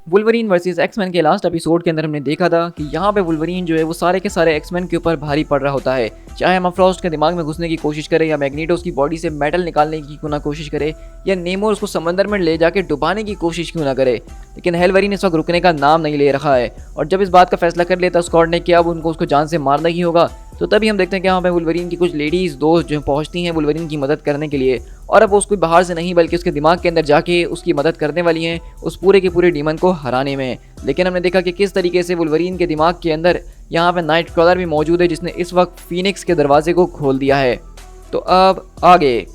Wolverine versus X Men के last episode के अंदर हमने देखा था कि यहाँ पे वुल्वरीन जो है वो सारे के सारे एक्समैन के ऊपर भारी पड़ रहा होता है। चाहे एमा फ्रॉस्ट के दिमाग में घुसने की कोशिश करे या मैग्नीटो उसकी बॉडी से मेटल निकालने की क्यों ना कोशिश करे या नेमो उसको समंदर में ले जाके डुबाने की कोशिश क्यों ना करे, लेकिन हेलवरीन इस वक्त रुकने का नाम नहीं ले रहा है। और जब इस बात का फैसला कर लेता स्कॉट ने कि अब उनको उसको जान से मारना ही होगा, तो तभी हम देखते हैं कि यहाँ पे वुल्वरीन की कुछ लेडीज दोस्त जो पहुंचती हैं वुल्वरीन की मदद करने के लिए। और अब वो उसको बाहर से नहीं बल्कि उसके दिमाग के अंदर जाके उसकी मदद करने वाली हैं उस पूरे के पूरे डीमन को हराने में। लेकिन हमने देखा कि किस तरीके से वुल्वरीन के दिमाग के अंदर यहाँ पे नाइट क्रॉलर भी मौजूद है जिसने इस वक्त फीनिक्स के दरवाजे को खोल दिया है। तो अब आगे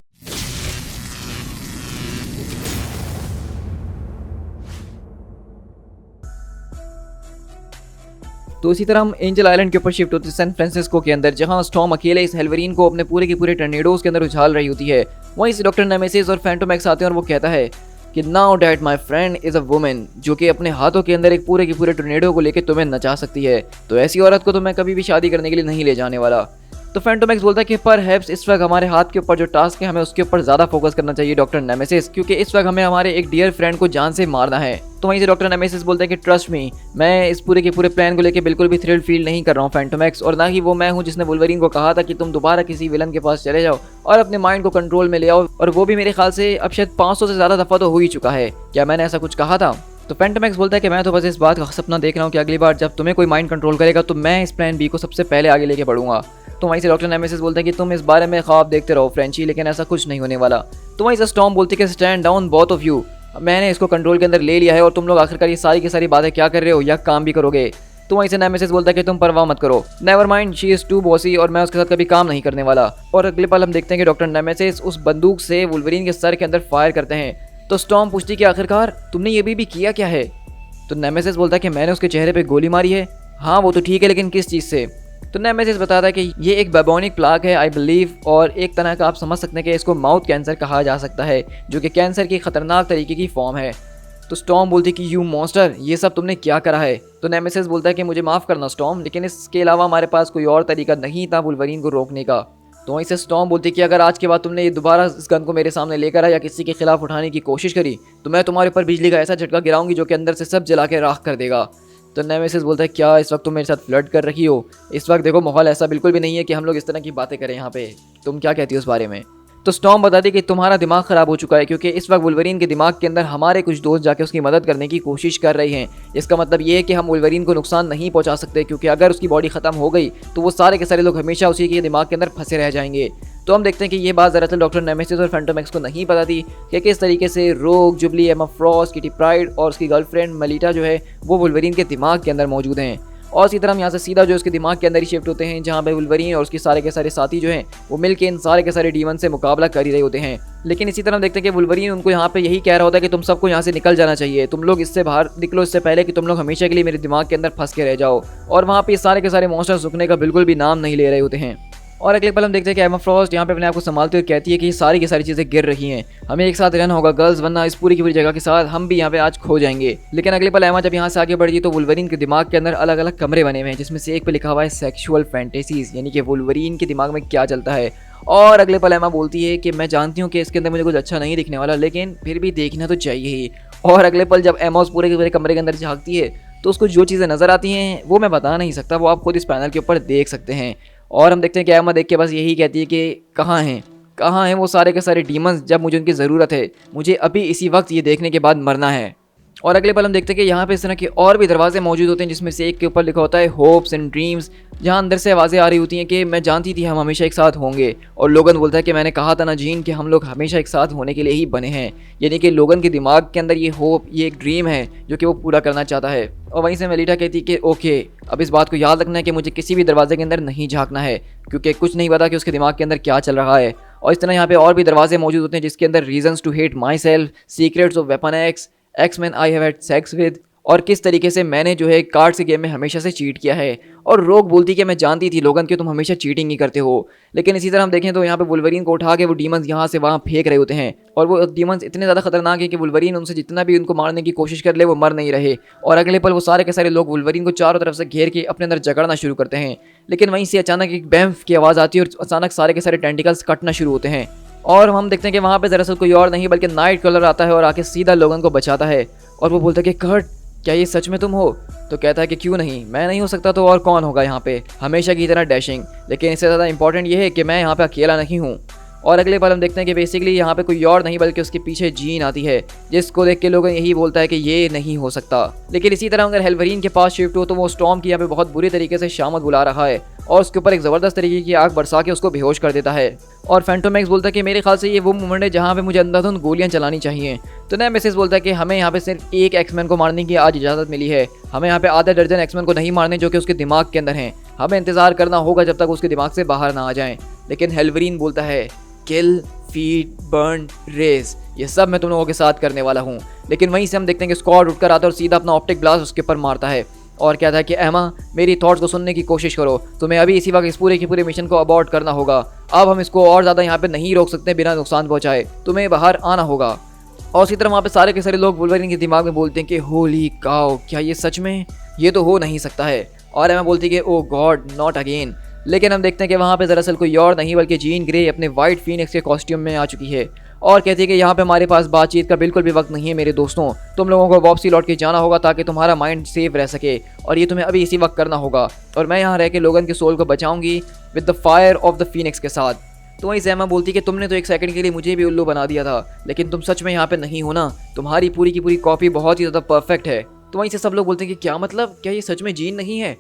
तो इसी तरह हम एंजल आइलैंड के ऊपर शिफ्ट होते हैं सैन फ्रांसिस्को के अंदर, जहां स्टॉर्म अकेले इस हेलवरीन को अपने पूरे के पूरे टर्नेडोज के अंदर उछाल रही होती है। वहीं से डॉक्टर नेमेसिस और फैंटोम एक्स आते हैं और वो कहता है कि now that my friend is a woman, जो कि अपने हाथों के अंदर एक पूरे के पूरे टर्नेडो को लेकर तुम्हें नचा सकती है। तो ऐसी औरत को तो मैं कभी भी शादी करने के लिए नहीं ले जाने वाला। तो फैंटोम एक्स बोलता है कि परहैप्स इस वक्त हमारे हाथ के ऊपर जो टास्क है हमें उसके ऊपर ज़्यादा फोकस करना चाहिए डॉक्टर नेमेसिस, क्योंकि इस वक्त हमें हमारे एक डियर फ्रेंड को जान से मारना है। तो वहीं से डॉक्टर नेमेसिस बोलते हैं कि ट्रस्ट मी, मैं इस पूरे के पूरे प्लान को लेकर बिल्कुल भी थ्रिल फील नहीं कर रहा हूँ फैंटोम एक्स, और ना ही वो मैं हूँ जिसने वुल्वरीन को कहा था कि तुम दोबारा किसी विलन के पास चले जाओ और अपने माइंड को कंट्रोल में ले आओ, और वो भी मेरे ख्याल से अब शायद 500 से ज़्यादा दफ़ा तो हो ही चुका है। क्या मैंने ऐसा कुछ कहा था? तो फैंटोम एक्स बोलता है कि मैं तो बस इस बात का सपना देख रहा हूँ कि अगली बार जब तुम्हें कोई माइंड कंट्रोल करेगा तो मैं इस प्लान बी को सबसे पहले आगे लेके बढ़ूंगा। तो वहीं से डॉक्टर नेमेसिस बोलते हैं कि तुम इस बारे में ख्वाब देखते रहो फ्रेंची, लेकिन ऐसा कुछ नहीं होने वाला। तो वहीं से स्टॉर्म बोलती है कि stand down both of you, मैंने इसको कंट्रोल के अंदर ले लिया है और तुम लोग आखिरकार ये सारी की सारी बातें क्या कर रहे हो या काम भी करोगे। तो वहीं से नेमेसिस बोलता है कि तुम परवाह मत करो, never mind, she is too bossy, और मैं उसके साथ कभी काम नहीं करने वाला। और अगले पल हम देखते हैं कि डॉक्टर नेमेसिस उस बंदूक से वुल्वरीन के सर के अंदर फायर करते हैं। तो स्टॉर्म पूछती है कि आखिरकार तुमने ये भी किया क्या है? तो नेमेसिस बोलता है कि मैंने उसके चेहरे पे गोली मारी है। हाँ वो तो ठीक है, लेकिन किस चीज़ से? तो नेमेसिस बताता है कि ये एक बेबोनिक प्लाग है आई बिलीव, और एक तरह का आप समझ सकते हैं कि इसको माउथ कैंसर कहा जा सकता है, जो कि कैंसर की खतरनाक तरीके की फॉर्म है। तो स्टॉर्म बोलती है कि यू मॉन्स्टर, ये सब तुमने क्या करा है? तो नेमेसिस बोलता है कि मुझे माफ़ करना स्टॉर्म, लेकिन इसके अलावा हमारे पास कोई और तरीका नहीं था वुल्वरीन को रोकने का। तो वहीं से स्टॉर्म बोलती है कि अगर आज के बाद तुमने ये दोबारा इस गन को मेरे सामने लेकर आया या किसी के खिलाफ उठाने की कोशिश करी तो मैं तुम्हारे ऊपर बिजली का ऐसा झटका गिराऊंगी जो कि अंदर से सब जला के राख कर देगा। तो नेमेसिस बोलता है क्या इस वक्त तुम मेरे साथ फ्लर्ट कर रही हो? इस वक्त देखो माहौल ऐसा बिल्कुल भी नहीं है कि हम लोग इस तरह की बातें करें यहाँ पे, तुम क्या कहती हो उस बारे में? तो स्टॉर्म बताती है कि तुम्हारा दिमाग ख़राब हो चुका है, क्योंकि इस वक्त वुल्वरीन के दिमाग के अंदर हमारे कुछ दोस्त जाके उसकी मदद करने की कोशिश कर रहे हैं। इसका मतलब ये है कि हम वुल्वरीन को नुकसान नहीं पहुंचा सकते, क्योंकि अगर उसकी बॉडी ख़त्म हो गई तो वो सारे के सारे लोग हमेशा उसी के दिमाग के अंदर फंसे रह जाएंगे। तो हम देखते हैं कि ये बात दरअसल डॉक्टर नेमेसिस और फैंटोम एक्स को नहीं पता थी कि किस तरीके से रोग, जुबली, एमा फ्रॉस्ट, किटी प्राइड और उसकी गर्लफ्रेंड मलीटा जो है वो वुल्वरीन के दिमाग के अंदर मौजूद हैं। और इसी तरह हम यहाँ से सीधा जो उसके दिमाग के अंदर ही शिफ्ट होते हैं, जहाँ पे वुल्वरीन और उसके सारे के सारे साथी जो हैं वो मिलके इन सारे के सारे डीमन से मुकाबला कर ही रहे होते हैं। लेकिन इसी तरह हम देखते हैं कि वुल्वरीन उनको यहाँ पे यही कह रहा होता है कि तुम सबको यहाँ से निकल जाना चाहिए, तुम लोग इससे बाहर निकलो इससे पहले कि तुम लोग हमेशा के लिए मेरे दिमाग के अंदर फंस के रह जाओ। और वहाँ पे सारे के सारे मॉन्स्टर्स रुकने का बिल्कुल भी नाम नहीं ले रहे होते हैं। और अगले पल हम देखते हैं कि एमा फ्रॉस्ट यहाँ पे अपने आप को संभालते हुए कहती है कि ये सारी की सारी चीज़ें गिर रही हैं, हमें एक साथ रहना होगा गर्ल्स, वरना इस पूरी की पूरी जगह के साथ हम भी यहाँ पे आज खो जाएंगे। लेकिन अगले पल एमा जब यहाँ से आगे बढ़ी तो वुल्वरीन के दिमाग के अंदर अलग अलग कमरे बने हुए हैं, जिसमें से एक पे लिखा हुआ है सेक्सुअल फैंटेसीज, यानी कि वुल्वरीन के दिमाग में क्या चलता है। और अगले पल एमा बोलती है कि मैं जानती हूँ कि इसके अंदर मुझे कुछ अच्छा नहीं दिखने वाला, लेकिन फिर भी देखना तो चाहिए ही। और अगले पल जब एमा उस पूरे के पूरे कमरे के अंदर झाँकती है तो उसको जो चीज़ें नज़र आती हैं वो मैं बता नहीं सकता, वो आप खुद इस पैनल के ऊपर देख सकते हैं। और हम देखते हैं कि एमा देख के बस यही कहती है कि कहाँ हैं वो सारे के सारे डीमंस जब मुझे उनकी ज़रूरत है, मुझे अभी इसी वक्त ये देखने के बाद मरना है। और अगले पल हम देखते हैं कि यहाँ पे इस तरह के और भी दरवाजे मौजूद होते हैं, जिसमें से एक के ऊपर लिखा होता है होप्स एंड ड्रीम्स, जहाँ अंदर से आवाज़ें आ रही होती हैं कि मैं जानती थी हम हमेशा एक साथ होंगे। और लोगन बोलता है कि मैंने कहा था ना जीन कि हम लोग हमेशा एक साथ होने के लिए ही बने हैं, यानी कि लोगन के दिमाग के अंदर ये होप, ये एक ड्रीम है जो कि वो पूरा करना चाहता है। और वहीं से मेलिटा कहती है कि ओके, अब इस बात को याद रखना है कि मुझे किसी भी दरवाजे के अंदर नहीं झांकना है, क्योंकि कुछ नहीं पता कि उसके दिमाग के अंदर क्या चल रहा है। और इस तरह यहाँ पे और भी दरवाजे मौजूद होते हैं, जिसके अंदर reasons to hate myself, secrets of weapon X, X man I have had sex with, और किस तरीके से मैंने जो है कार्ड्स के गेम में हमेशा से चीट किया है। और रोग बोलती कि मैं जानती थी लोगन कि तुम हमेशा चीटिंग ही करते हो। लेकिन इसी तरह हम देखें तो यहाँ पे वुल्वरीन को उठा के वो डीमंस यहाँ से वहाँ फेंक रहे होते हैं, और वो डीमंस इतने ज़्यादा खतरनाक है कि वुल्वरीन उनसे जितना भी उनको मारने की कोशिश कर ले वो मर नहीं रहे। और अगले पल वो सारे के सारे लोग वुल्वरीन को चारों तरफ से घेर के अपने अंदर जकड़ना शुरू करते हैं। लेकिन वहीं से अचानक एक बैंफ की आवाज़ आती है और अचानक सारे के सारे टेंटिकल्स कटना शुरू होते हैं। और हम देखते हैं कि वहाँ पे दरअसल कोई और नहीं बल्कि नाइट क्रॉलर आता है और आके सीधा लोगन को बचाता है। और वो बोलता है कि कर्ट क्या ये सच में तुम हो? तो कहता है कि क्यों नहीं, मैं नहीं हो सकता तो और कौन होगा यहाँ पे, हमेशा की तरह डैशिंग। लेकिन इससे ज़्यादा इंपॉर्टेंट ये है कि मैं यहाँ पे अकेला नहीं हूँ। और अगले पल हम देखते हैं कि बेसिकली यहाँ पे कोई और नहीं बल्कि उसके पीछे जीन आती है, जिसको देख के लोग यही बोलता है कि ये नहीं हो सकता। लेकिन इसी तरह अगर हेल्वरीन के पास शिफ्ट हो तो वो स्टॉर्म की यहाँ पे बहुत बुरी तरीके से शामत बुला रहा है और उसके ऊपर एक ज़बरदस्त तरीके की आग बरसा के उसको बेहोश कर देता है। और फैंटोमैक्स बोलता है कि मेरे ख्याल से ये वो मोमेंट है जहाँ पे मुझे अंधाधुंध गोलियां चलानी चाहिए। तो नेमेसिस बोलता है कि हमें यहाँ पे सिर्फ एक एक्समैन को मारने की आज इजाज़त मिली है, हमें यहाँ पे आधा दर्जन एक्समैन को नहीं मारने जो कि उसके दिमाग के अंदर हैं, हमें इंतजार करना होगा जब तक उसके दिमाग से बाहर ना आ जाएं। लेकिन हेल्वरीन बोलता है किल, फीड, बर्न, रेस, ये सब मैं तुम लोगों के साथ करने वाला हूँ। लेकिन वहीं से हम देखते हैं कि स्क्वाड उठकर आता है और सीधा अपना ऑप्टिक ब्लास्ट उसके ऊपर मारता है और कहता है कि एमा, मेरी थॉट्स को सुनने की कोशिश करो, तुम्हें अभी इसी वक्त इस पूरे की पूरे मिशन को अबॉर्ट करना होगा। अब हम इसको और ज़्यादा यहाँ पे नहीं रोक सकते बिना नुकसान पहुँचाए, तुम्हें बाहर आना होगा। और इसी तरह वहाँ पे सारे के सारे लोग वुल्वरीन के दिमाग में बोलते हैं कि होली काउ, क्या ये सच में, ये तो हो नहीं सकता है। और एमा बोलती है कि ओ गॉड, नॉट अगेन। लेकिन हम देखते हैं कि वहाँ पे दरअसल कोई और नहीं बल्कि जीन ग्रे अपने वाइट फीनिक्स के कॉस्ट्यूम में आ चुकी है और कहती है कि यहाँ पे हमारे पास बातचीत का बिल्कुल भी वक्त नहीं है मेरे दोस्तों, तुम लोगों को वापसी लौट के जाना होगा ताकि तुम्हारा माइंड सेफ रह सके और ये तुम्हें अभी इसी वक्त करना होगा। और मैं यहाँ रह के लोगन के सोल को बचाऊंगी with the fire of the phoenix के साथ। तो वहीं जैमा बोलती कि तुमने तो एक सेकंड के लिए मुझे भी उल्लू बना दिया था, लेकिन तुम सच में यहाँ पे नहीं हो ना, तुम्हारी पूरी की पूरी कॉपी बहुत ही ज़्यादा परफेक्ट है। तो वहीं से सब लोग बोलते हैं कि क्या मतलब, क्या ये सच में जीन नहीं है?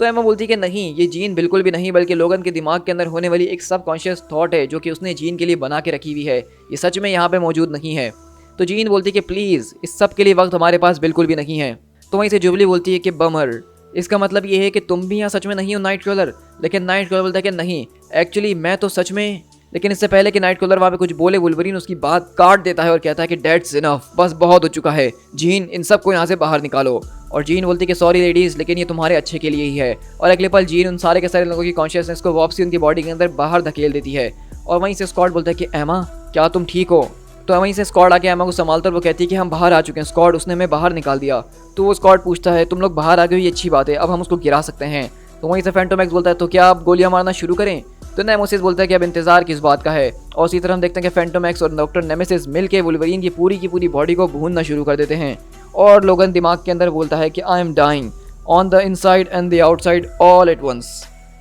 तो एमा बोलती कि नहीं, ये जीन बिल्कुल भी नहीं, बल्कि लोगन के दिमाग के अंदर होने वाली एक सबकॉन्शियस थॉट है जो कि उसने जीन के लिए बना के रखी हुई है, ये सच में यहाँ पे मौजूद नहीं है। तो जीन बोलती कि प्लीज़, इस सब के लिए वक्त हमारे पास बिल्कुल भी नहीं है। तो वहीं से जुबली बोलती है कि बमर, इसका मतलब ये है कि तुम भी यहाँ सच में नहीं हो नाइट क्रॉलर। लेकिन नाइट क्रॉलर बोलता है कि नहीं, एक्चुअली मैं तो सच में। लेकिन इससे पहले कि नाइट क्रॉलर वहाँ पे कुछ बोले, वुल्वरीन उसकी बात काट देता है और कहता है कि डेट्स इनफ, बस बहुत हो चुका है, जीन इन सबको यहाँ से बाहर निकालो। और जीन बोलती कि सॉरी लेडीज़, लेकिन ये तुम्हारे अच्छे के लिए ही है। और अगले पल जीन उन सारे के सारे लोगों की कॉन्शियसनेस को वापसी उनकी बॉडी के अंदर बाहर धकेल देती है। और वहीं से स्कॉट बोलता है कि एमा, क्या तुम ठीक हो? तो वहीं से स्कॉट आके एमा को संभालता और वो कहती है कि हम बाहर आ चुके हैं स्कॉट, उसने हमें बाहर निकाल दिया। तो वो स्कॉट पूछता है तुम लोग बाहर आ गए हो, ये अच्छी बात है, अब हम उसको गिरा सकते हैं। तो वहीं से फैंटोमैक्स बोलता है तो क्या आप गोलियां मारना शुरू करें? तो नेमेसिस बोलता है कि अब इंतजार किस बात का है। और इसी तरह हम देखते हैं कि फैंटोमैक्स और डॉक्टर नेमेसिस मिलकर वुल्वरीन की पूरी बॉडी को भूनना शुरू कर देते हैं। और लोगन दिमाग के अंदर बोलता है कि I am dying on the inside and the outside all at once.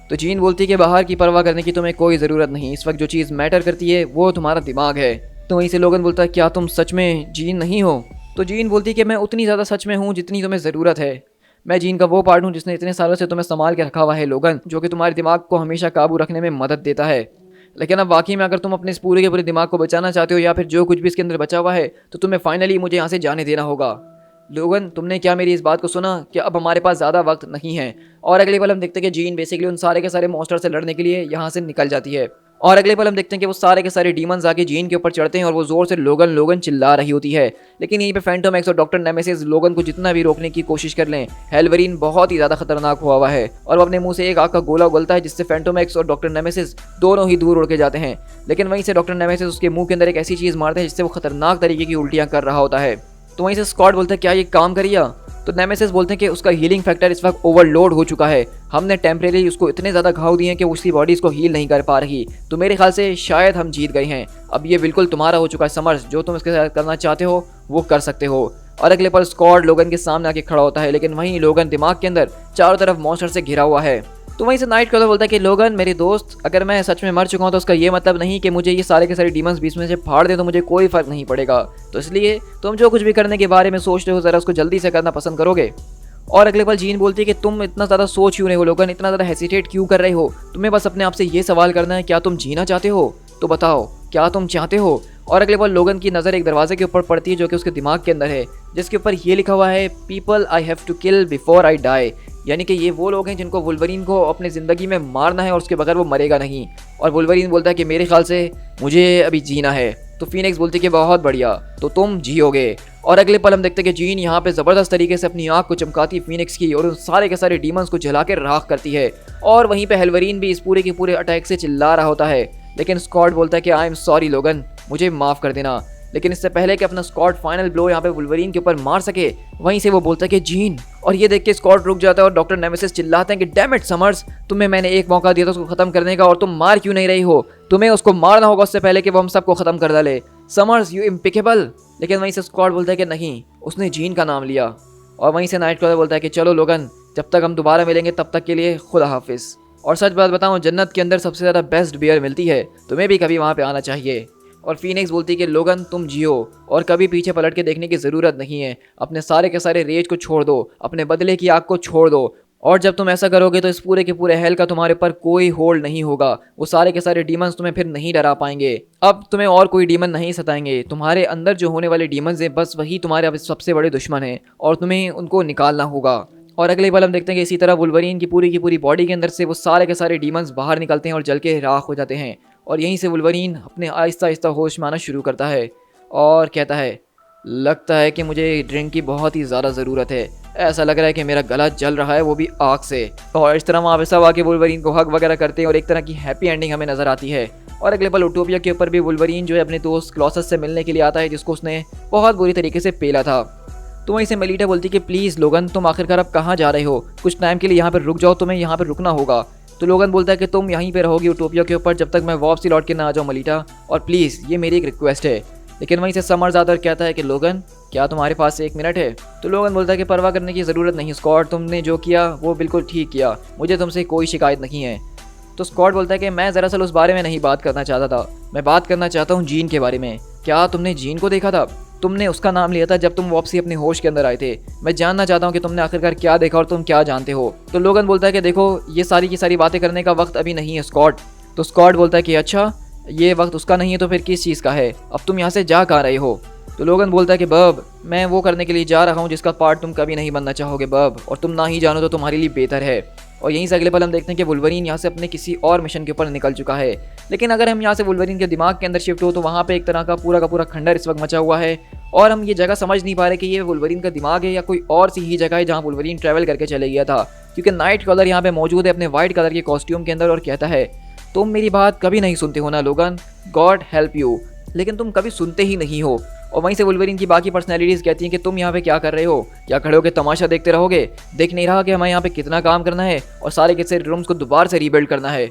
तो जीन बोलती है कि बाहर की परवाह करने की तुम्हें कोई ज़रूरत नहीं, इस वक्त जो चीज़ मैटर करती है वो तुम्हारा दिमाग है। तो वहीं से लोगन बोलता है क्या तुम सच में जीन नहीं हो? तो जीन बोलती है कि मैं उतनी ज़्यादा सच में हूँ जितनी तुम्हें ज़रूरत है। मैं जीन का वो पार्ट हूँ जिसने इतने सालों से तुम्हें संभाल के रखा हुआ है लोगन, जो कि तुम्हारे दिमाग को हमेशा काबू रखने में मदद देता है। लेकिन अब वाकई में अगर तुम अपने इस पूरे के पूरे दिमाग को बचाना चाहते हो या फिर जो कुछ भी इसके अंदर बचा हुआ है, तो तुम्हें फाइनली मुझे यहाँ से जाने देना होगा। लोगन, तुमने क्या मेरी इस बात को सुना कि अब हमारे पास ज़्यादा वक्त नहीं है? और अगले पल हम देखते हैं कि जीन बेसिकली उन सारे के सारे मॉन्स्टर से लड़ने के लिए यहाँ से निकल जाती है। और अगले पल हम देखते हैं कि वो सारे के सारे डीमंस आके जीन के ऊपर चढ़ते हैं और वो जोर से लोगन लोगन चिल्ला रही होती है। लेकिन यहीं पे फैंटोमैक्स और डॉक्टर नेमेसिस लोगन को जितना भी रोकने की कोशिश कर लें, हेल्वरीन बहुत ही ज़्यादा खतरनाक हुआ है और वो अपने मुंह से एक आग का गोला उगलता है जिससे फैंटोमैक्स और डॉक्टर नेमेसिस दोनों ही दूर उड़ के जाते हैं। लेकिन वहीं से डॉक्टर नेमेसिस उसके मुंह के अंदर एक ऐसी चीज़ मारते हैं जिससे वो खतरनाक तरीके की उल्टियाँ कर रहा होता है। तो वहीं से स्कॉट बोलता है क्या ये काम करिए? तो नेमेसिस बोलते हैं कि उसका हीलिंग फैक्टर इस वक्त ओवरलोड हो चुका है, हमने टेम्परेरी उसको इतने ज़्यादा घाव दिए हैं कि उसकी बॉडी इसको हील नहीं कर पा रही, तो मेरे ख्याल से शायद हम जीत गए हैं, अब ये बिल्कुल तुम्हारा हो चुका है समर्स, जो तुम इसके साथ करना चाहते हो वो कर सकते हो। और अगले पल स्कॉट लोगन के सामने आके खड़ा होता है, लेकिन वहीं लोगन दिमाग के अंदर चारों तरफ मॉन्स्टर से घिरा हुआ है। तो वहीं से नाइट क्रॉलर बोलता है कि लोगन मेरे दोस्त, अगर मैं सच में मर चुका हूँ तो उसका ये मतलब नहीं कि मुझे ये सारे के सारे डीमंस बीच में से फाड़ दें तो मुझे कोई फर्क नहीं पड़ेगा, तो इसलिए तुम जो कुछ भी करने के बारे में सोच रहे हो ज़रा उसको जल्दी से करना पसंद करोगे। और अगले पल जीन बोलती है कि तुम इतना ज़्यादा सोच क्यों रहे हो लोगन, इतना ज़्यादा हेसिटेट क्यों कर रहे हो? तुम्हें बस अपने आप से ये सवाल करना है क्या तुम जीना चाहते हो? तो बताओ क्या तुम चाहते हो? और अगले पल लोगन की नज़र एक दरवाजे के ऊपर पड़ती है जो कि उसके दिमाग के अंदर है, जिसके ऊपर ये लिखा हुआ है people I have to kill before I die, यानी कि ये वो लोग हैं जिनको वुल्वरीन को अपनी ज़िंदगी में मारना है और उसके बगैर वो मरेगा नहीं। और वुल्वरीन बोलता है कि मेरे ख्याल से मुझे अभी जीना है। तो फीनिक्स बोलती है कि बहुत बढ़िया, तो तुम जियोगे। और अगले पल हम देखते हैं कि जीन यहाँ पे ज़बरदस्त तरीके से अपनी आँख को चमकाती है फीनिक्स की और उन सारे के सारे डीमंस को जला के राख करती है। और वहीं पे हेल्वरीन भी इस पूरे के पूरे अटैक से चिल्ला रहा होता है, लेकिन स्कॉट बोलता है कि आई एम सॉरी लोगन, मुझे माफ़ कर देना। लेकिन इससे पहले कि अपना स्कॉट फाइनल ब्लो यहाँ पे वुल्वरीन के ऊपर मार सके, वहीं से वो बोलता है कि जीन, और ये देख के स्कॉट रुक जाता है और डॉक्टर नेमेसिस चिल्लाते हैं कि डैम इट समर्स, तुम्हें मैंने एक मौका दिया था उसको खत्म करने का और तुम मार क्यों नहीं रही हो? तुम्हें उसको मारना होगा उससे पहले कि वो हम सबको खत्म कर डाले। Summers you impeccable. लेकिन वहीं से स्कॉट बोलता है कि नहीं, उसने जीन का नाम लिया। और वहीं से नाइट क्रॉलर बोलता है कि चलो लोगन, जब तक हम दोबारा मिलेंगे तब तक के लिए खुदा हाफिज़। और सच बात बताऊं, जन्नत के अंदर सबसे ज़्यादा बेस्ट बियर मिलती है, तुम्हें भी कभी वहाँ पे आना चाहिए। और फीनिक्स बोलती है कि लोगन तुम जियो और कभी पीछे पलट के देखने की ज़रूरत नहीं है, अपने सारे के सारे रेज को छोड़ दो, अपने बदले की आग को छोड़ दो, और जब तुम ऐसा करोगे तो इस पूरे के पूरे हेल का तुम्हारे ऊपर कोई होल्ड नहीं होगा, वो सारे के सारे डीमंस तुम्हें फिर नहीं डरा पाएंगे। अब तुम्हें और कोई डीमन नहीं सताएंगे, तुम्हारे अंदर जो होने वाले डीमंस हैं बस वही तुम्हारे अब सबसे बड़े दुश्मन हैं और तुम्हें उनको निकालना होगा। और अगले पल हम देखते हैं कि इसी तरह वुल्वरीन की पूरी बॉडी के अंदर से वो सारे के सारे डीमंस बाहर निकलते हैं और जल के राख हो जाते हैं। और यहीं से वुल्वरीन अपने आहिस्ता आहिस्ता होश में आना शुरू करता है और कहता है, लगता है कि मुझे ड्रिंक की बहुत ही ज़्यादा ज़रूरत है, ऐसा लग रहा है कि मेरा गला जल रहा है, वो भी आग से। और इस तरह वहाँ पे सब आके वुल्वरीन को हग वगैरह करते हैं और एक तरह की हैप्पी एंडिंग हमें नज़र आती है। और अगले पल यूटोपिया के ऊपर भी वुल्वरीन जो है अपने दोस्त क्लॉसस से मिलने के लिए आता है, जिसको उसने बहुत बुरी तरीके से पेला था। तो वहीं से मेलिटा बोलती कि प्लीज़ लोगन, तुम आखिरकार अब कहाँ जा रहे हो, कुछ टाइम के लिए यहाँ पर रुक जाओ, तुम्हें यहाँ पर रुकना होगा। तो लोगन बोलता है कि तुम यहीं पे रहोगी यूटोपिया के ऊपर जब तक मैं वापसी लौट के ना आ जाऊँ मेलिटा, और प्लीज़ ये मेरी एक रिक्वेस्ट है। लेकिन वहीं से समर्स आता और कहता है कि लोगन, क्या तुम्हारे पास 1 मिनट है? तो लोगन बोलता है कि परवाह करने की ज़रूरत नहीं स्कॉट, तुमने जो किया वो बिल्कुल ठीक किया, मुझे तुमसे कोई शिकायत नहीं है। तो स्कॉट बोलता है कि मैं दरअसल उस बारे में नहीं बात करना चाहता था, मैं बात करना चाहता हूँ जीन के बारे में। क्या तुमने जीन को देखा था? तुमने उसका नाम लिया था जब तुम वापसी अपने होश के अंदर आए थे। मैं जानना चाहता हूँ कि तुमने आखिरकार क्या देखा और तुम क्या जानते हो। तो लोगन बोलता है कि देखो, ये सारी की सारी बातें करने का वक्त अभी नहीं है स्कॉट। तो स्कॉट बोलता है कि अच्छा, ये वक्त उसका नहीं है तो फिर किस चीज़ का है? अब तुम यहाँ से जा कहाँ रहे हो? तो लोगन बोलता है कि बब, मैं वो करने के लिए जा रहा हूँ जिसका पार्ट तुम कभी नहीं बनना चाहोगे बब, और तुम ना ही जानो तो तुम्हारे लिए बेहतर है। और यहीं से अगले पल हम देखते हैं कि वुल्वरीन यहाँ से अपने किसी और मिशन के ऊपर निकल चुका है। लेकिन अगर हम यहाँ से वुल्वरीन के दिमाग के अंदर शिफ्ट हो तो वहाँ पे एक तरह का पूरा खंडर इस वक्त मचा हुआ है और हम ये जगह समझ नहीं पा रहे कि ये वुल्वरीन का दिमाग है या कोई और सी ही जगह है जहाँ वुल्वरीन ट्रैवल करके चले गया था। क्योंकि नाइट कलर यहाँ पे मौजूद है अपने वाइट कलर के कॉस्ट्यूम के अंदर और कहता है, तुम मेरी बात कभी नहीं सुनते हो ना लोगन, गॉड हेल्प यू, लेकिन तुम कभी सुनते ही नहीं हो। और वहीं से वुल्वरीन की बाकी पर्सनैलिटीज़ कहती हैं कि तुम यहाँ पे क्या कर रहे हो, क्या खड़े होकर तमाशा देखते रहोगे? देख नहीं रहा कि हमें यहाँ पे कितना काम करना है और सारे के सारे रूम्स को दोबारा से रीबिल्ड करना है।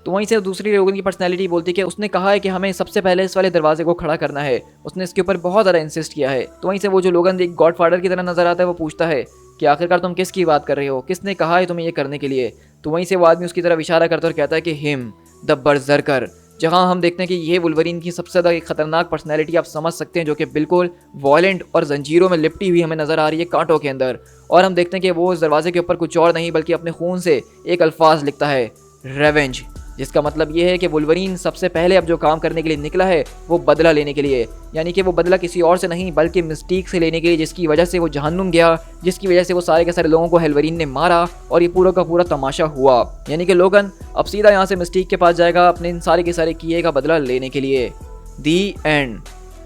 तो वहीं से दूसरी लोगों की पर्सनैलिटी बोलती है कि उसने कहा है कि हमें सबसे पहले इस वाले दरवाजे को खड़ा करना है, उसने इसके ऊपर बहुत ज़्यादा इंसिस्ट किया है। तो वहीं से वो जो लोगन एक गॉडफादर की तरह नजर आता है वो पूछता है कि आखिरकार तुम किसकी बात कर रहे हो, किसने कहा है तुम्हें ये करने के लिए? तो वहीं से वो आदमी उसकी तरफ इशारा करता है और कहता है कि हिम द बर्जर्कर, जहां हम देखते हैं कि ये वुल्वरीन की सबसे ज़्यादा एक खतरनाक पर्सनैलिटी आप समझ सकते हैं, जो कि बिल्कुल वॉयलेंट और जंजीरों में लिपटी हुई हमें नज़र आ रही है कांटों के अंदर। और हम देखते हैं कि वो उस दरवाजे के ऊपर कुछ और नहीं बल्कि अपने खून से एक अल्फाज लिखता है, रेवेंज, जिसका मतलब ये है कि वुल्वरीन सबसे पहले अब जो काम करने के लिए निकला है वो बदला लेने के लिए, यानी कि वो बदला किसी और से नहीं बल्कि मिस्टीक से लेने के लिए, जिसकी वजह से वो जहन्नुम गया, जिसकी वजह से वो सारे के सारे लोगों को हेल्वरीन ने मारा और ये पूरा का पूरा तमाशा हुआ। यानी कि लोगन अब सीधा यहाँ से मिस्टीक के पास जाएगा अपने इन सारे के सारे किए का बदला लेने के लिए। दी एंड।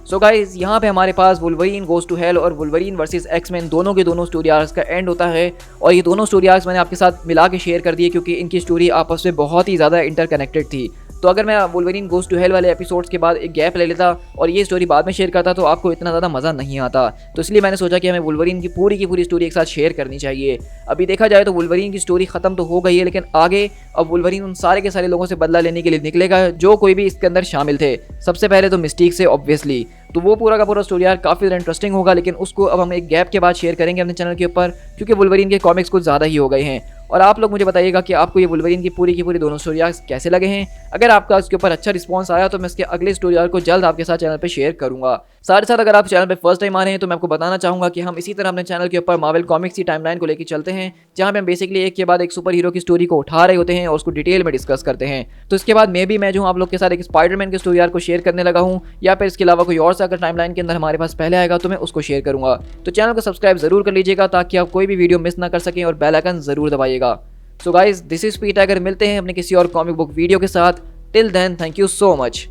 सो गाइज, यहाँ पे हमारे पास वुल्वरीन गोज टू हेल और वुल्वरीन वर्सेस एक्समैन दोनों के दोनों स्टोरी आर्क्स का एंड होता है। और ये दोनों स्टोरी आर्क्स मैंने आपके साथ मिला के शेयर कर दिए क्योंकि इनकी स्टोरी आपस में बहुत ही ज़्यादा इंटरकनेक्टेड थी। तो अगर मैं वुल्वरीन गोज टू हेल वाले एपिसोड्स के बाद एक गैप ले लेता और ये स्टोरी बाद में शेयर करता तो आपको इतना ज़्यादा मज़ा नहीं आता। तो इसलिए मैंने सोचा कि हमें वुल्वरीन की पूरी स्टोरी एक साथ शेयर करनी चाहिए। अभी देखा जाए तो वुल्वरीन की स्टोरी ख़त्म तो हो गई है, लेकिन आगे अब वुल्वरीन उन सारे के सारे लोगों से बदला लेने के लिए निकलेगा जो कोई भी इसके अंदर शामिल थे। सबसे पहले तो मिस्टीक से ऑब्वियसली, तो वो पूरा का पूरा स्टोरी यार काफ़ी ज़्यादा इंटरेस्टिंग होगा, लेकिन उसको अब हम एक गैप के बाद शेयर करेंगे अपने चैनल के ऊपर क्योंकि वुल्वरीन के कॉमिक्स कुछ ज़्यादा ही हो गए हैं। और आप लोग मुझे बताइएगा कि आपको ये वुल्वरीन की पूरी दोनों स्टोरी आर्क्स कैसे लगे हैं। अगर आपका इसके ऊपर अच्छा रिस्पांस आया तो मैं इसके अगले स्टोरी आर्क को जल्द आपके साथ चैनल पे शेयर करूंगा। साथ ही साथ अगर आप चैनल पे फर्स्ट टाइम आ रहे हैं तो मैं आपको बताना चाहूंगा कि हम इसी तरह अपने चैनल के ऊपर मार्वल कॉमिक्स की टाइमलाइन को लेकर चलते हैं, जहां पे हम बेसिकली एक के बाद एक सुपर हीरो की स्टोरी को उठा रहे होते हैं और उसको डिटेल में डिस्कस करते हैं। तो इसके बाद मैं जो आप लोग के साथ एक स्पाइडरमैन की स्टोरी आर्क को शेयर करने लगा हूँ, या फिर इसके अलावा कोई और सा अगर टाइमलाइन के अंदर हमारे पास पहले आएगा तो मैं उसको शेयर करूंगा। तो चैनल को सब्सक्राइब जरूर कर लीजिएगा ताकि आप कोई भी वीडियो मिस ना कर सकें और बेल आइकन जरूर दबाइएगा। So guys, this is P tiger, मिलते हैं अपने किसी और कॉमिक बुक वीडियो के साथ। Till then, thank you so much.